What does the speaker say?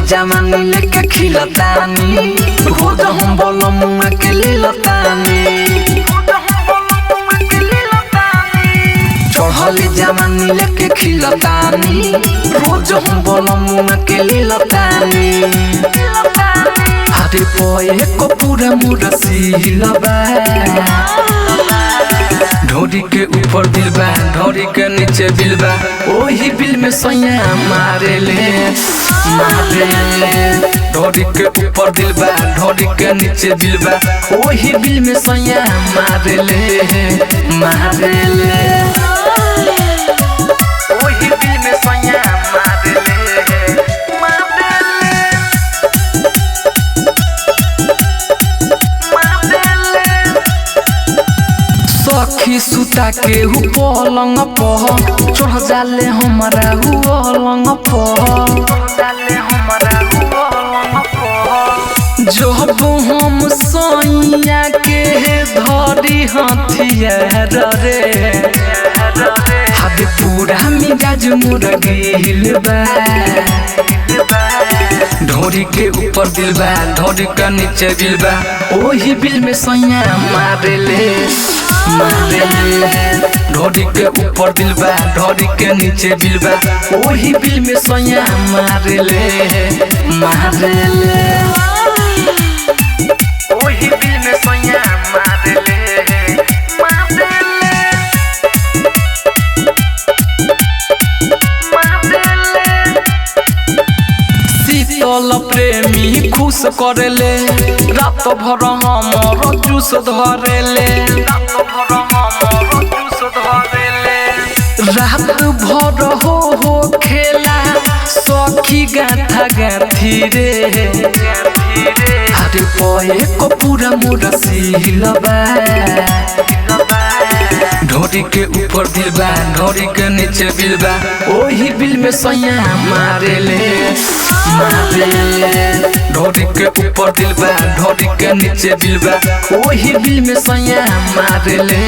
जवानी लेके खिलतानी रोज हम बोलो मुआ के लीलतानी चढ़ली जवानी लेके खिलतानी रोज हम बोलो मुआ के लीलतानी हाथे पोए को पूरा मुड़ा सीलबा ढोरी के ऊपर दिल बा ढोरी के नीचे बिल बा ओही बिल में सैया मारे ले ढोरी के ऊपर दिल बा ढोरी के नीचे बिल बा ओही बिल में सैया मारे ले ओही बिल में सैया मारे ले सखी सुता के हु पलंग पह चढ़ जाले हमारा हु अलंग जब हम सैया के धरी हथियार रे हाथ पूरा मिजाज मुड़ गिल बा ढोरी के ऊपर दिल बा ढोरी के नीचे बिल बा ओही बिल में सैया मारे ले ढोरी के ऊपर दिल बा ढोरी के नीचे बिल बा ओही बिल में सैया मारे ले ओही बिल में सैया मारे ले शीतल प्रेमी खुश करेले रात भर हमर जूस धरेले रात भर हो खेला सखी गाथा गाथी रे हाथे पोए को पूरा मुड़ा सीलबा ढोरी के ऊपर दिल बा ढोरी के नीचे बिल बा ओही बिल में सैया मारे ले ढोरी के ऊपर दिल बा ढोरी के नीचे बिल बा ओही बिल में सैया मारे ले